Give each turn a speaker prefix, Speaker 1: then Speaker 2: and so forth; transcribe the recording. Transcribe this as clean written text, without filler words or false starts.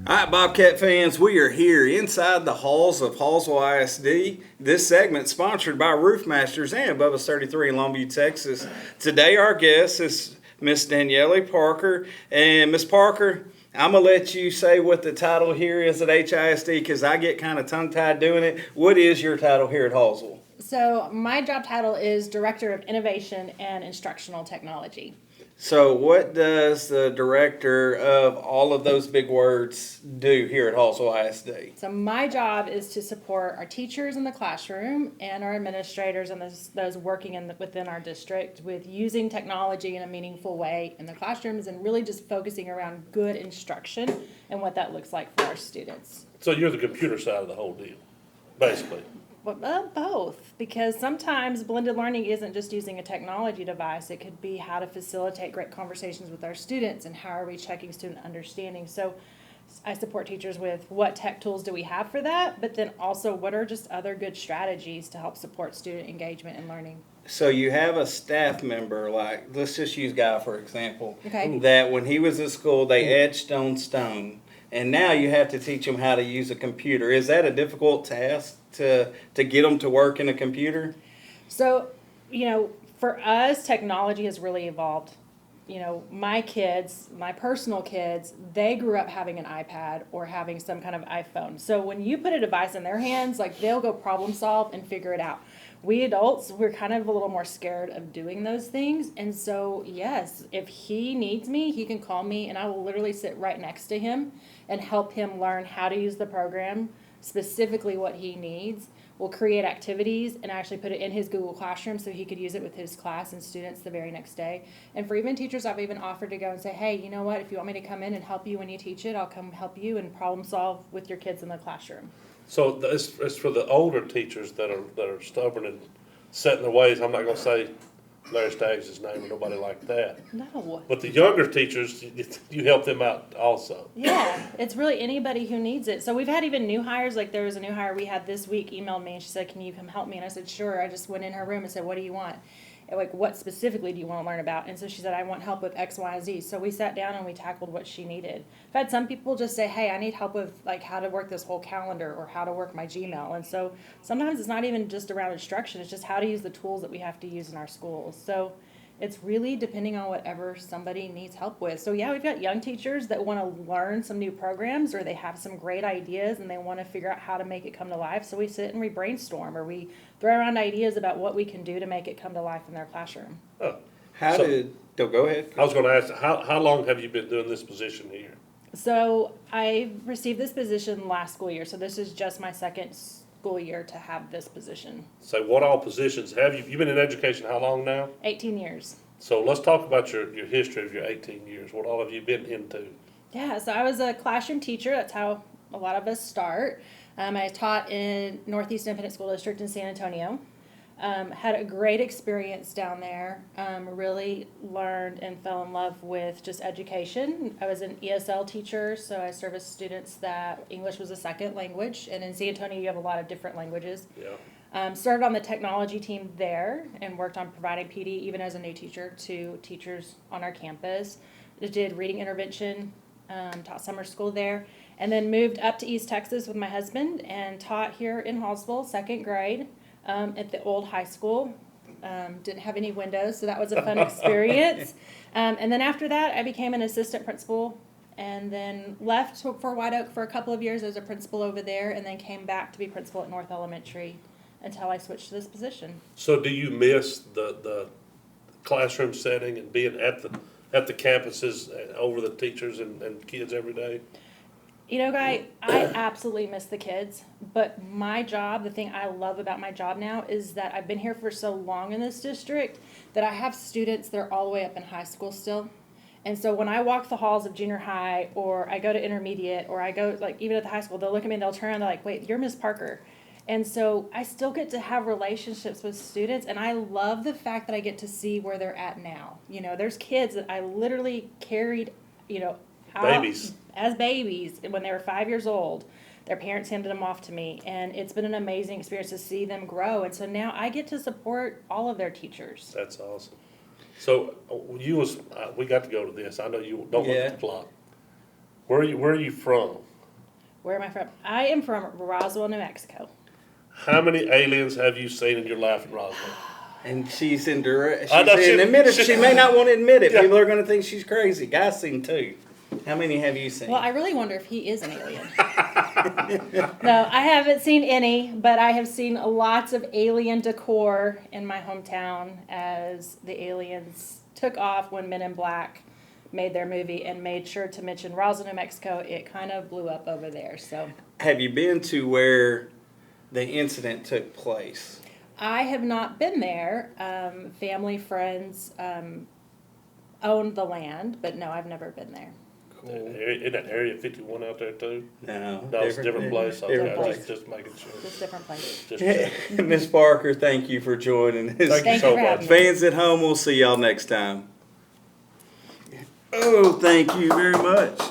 Speaker 1: All right, Bobcat fans, we are here inside the halls of Hallsville ISD. This segment sponsored by Roofmasters and Bubba's 33 in Longview, Texas. Today our guest is Miss Danieli Parker. And Miss Parker, I'm going to let you say what the title here is at HISD because I get kind of tongue-tied doing it. What is your title here at Hallsville?
Speaker 2: So my job title is Director of Innovation and Instructional Technology.
Speaker 1: So what does the director of all of those big words do here at Hallsville ISD?
Speaker 2: So my job is to support our teachers in the classroom and our administrators and those working within our district with using technology in a meaningful way in the classrooms and really just focusing around good instruction and what that looks like for our students.
Speaker 3: So you're the computer side of the whole deal, basically.
Speaker 2: Well, both, because sometimes blended learning isn't just using a technology device. It could be how to facilitate great conversations with our students and how are we checking student understanding. So I support teachers with what tech tools do we have for that, but then also what are just other good strategies to help support student engagement and learning.
Speaker 1: So you have a staff member, like, let's just use Guy for example,
Speaker 2: Okay.
Speaker 1: that when he was at school, they etched on stone. And now you have to teach them how to use a computer. Is that a difficult task to get them to work in a computer?
Speaker 2: So, for us, technology has really evolved. My kids, my personal kids, they grew up having an iPad or having some kind of iPhone. So when you put a device in their hands, like they'll go problem solve and figure it out. We adults, we're kind of a little more scared of doing those things. And so, yes, if he needs me, he can call me and I will literally sit right next to him and help him learn how to use the program, specifically what he needs. We'll create activities and actually put it in his Google Classroom so he could use it with his class and students the very next day. And for even teachers, I've even offered to go and say, hey, you know what, if you want me to come in and help you when you teach it, I'll come help you and problem solve with your kids in the classroom.
Speaker 3: So it's for the older teachers that are stubborn and set in their ways. I'm not going to say Larry Staggs' name or nobody like that.
Speaker 2: No.
Speaker 3: But the younger teachers, you help them out also.
Speaker 2: Yeah, it's really anybody who needs it. So we've had even new hires, like there was a new hire we had this week emailed me and she said, can you come help me? And I said, sure. I just went in her room and said, what do you want? And like, what specifically do you want to learn about? And so she said, I want help with X, Y, Z. So we sat down and we tackled what she needed. I've had some people just say, hey, I need help with like how to work this whole calendar or how to work my Gmail. And so sometimes it's not even just around instruction. It's just how to use the tools that we have to use in our schools. So it's really depending on whatever somebody needs help with. So yeah, we've got young teachers that want to learn some new programs or they have some great ideas and they want to figure out how to make it come to life. So we sit and we brainstorm or we throw around ideas about what we can do to make it come to life in their classroom.
Speaker 3: Oh.
Speaker 1: Go ahead.
Speaker 3: I was going to ask, how long have you been doing this position here?
Speaker 2: So I received this position last school year. So this is just my second school year to have this position.
Speaker 3: So what all positions have you? You've been in education how long now?
Speaker 2: 18 years.
Speaker 3: So let's talk about your history of your 18 years. What all have you been into?
Speaker 2: Yeah, so I was a classroom teacher. That's how a lot of us start. I taught in Northeast Independent School District in San Antonio. Had a great experience down there. Really learned and fell in love with just education. I was an ESL teacher, so I serviced students that English was a second language. And in San Antonio, you have a lot of different languages.
Speaker 3: Yeah.
Speaker 2: Started on the technology team there and worked on providing PD even as a new teacher to teachers on our campus. Did reading intervention, taught summer school there, and then moved up to East Texas with my husband and taught here in Hallsville, second grade. At the old high school. Didn't have any windows, so that was a fun experience. And then after that, I became an assistant principal and then left for White Oak for a couple of years as a principal over there and then came back to be principal at North Elementary until I switched to this position.
Speaker 3: So do you miss the classroom setting and being at the campuses over the teachers and kids every day?
Speaker 2: Guy, I absolutely miss the kids, but my job, the thing I love about my job now is that I've been here for so long in this district that I have students that are all the way up in high school still. And so when I walk the halls of junior high or I go to intermediate or I go like even at the high school, they'll look at me and they'll turn around and they're like, wait, you're Miss Parker. And so I still get to have relationships with students and I love the fact that I get to see where they're at now. There's kids that I literally carried,
Speaker 3: Babies.
Speaker 2: as babies when they were 5 years old. Their parents handed them off to me, and it's been an amazing experience to see them grow. And so now I get to support all of their teachers.
Speaker 3: That's awesome. So we got to go to this. I know you don't want to plot. Where are you from?
Speaker 2: Where am I from? I am from Roswell, New Mexico.
Speaker 3: How many aliens have you seen in your life in Roswell?
Speaker 1: And she's in direct.
Speaker 3: I know,
Speaker 1: She may not want to admit it.
Speaker 3: Yeah.
Speaker 1: People are going to think she's crazy. Guy's seen 2. How many have you seen?
Speaker 2: Well, I really wonder if he is an alien. No, I haven't seen any, but I have seen lots of alien decor in my hometown as the aliens took off when Men in Black made their movie and made sure to mention Roswell, New Mexico. It kind of blew up over there. So,
Speaker 1: have you been to where the incident took place?
Speaker 2: I have not been there. Family, friends owned the land, but no, I've never been there.
Speaker 3: Isn't that Area 51 out there too?
Speaker 1: No.
Speaker 3: No, it's a different place.
Speaker 1: Different
Speaker 3: Okay,
Speaker 1: place.
Speaker 3: just making sure.
Speaker 2: Just different places.
Speaker 3: Just checking.
Speaker 1: Miss Parker, thank you for joining us.
Speaker 3: Thank you
Speaker 2: Thank
Speaker 3: so
Speaker 2: you for
Speaker 3: much.
Speaker 2: having me.
Speaker 1: Fans at home, we'll see y'all next time. Oh, thank you very much.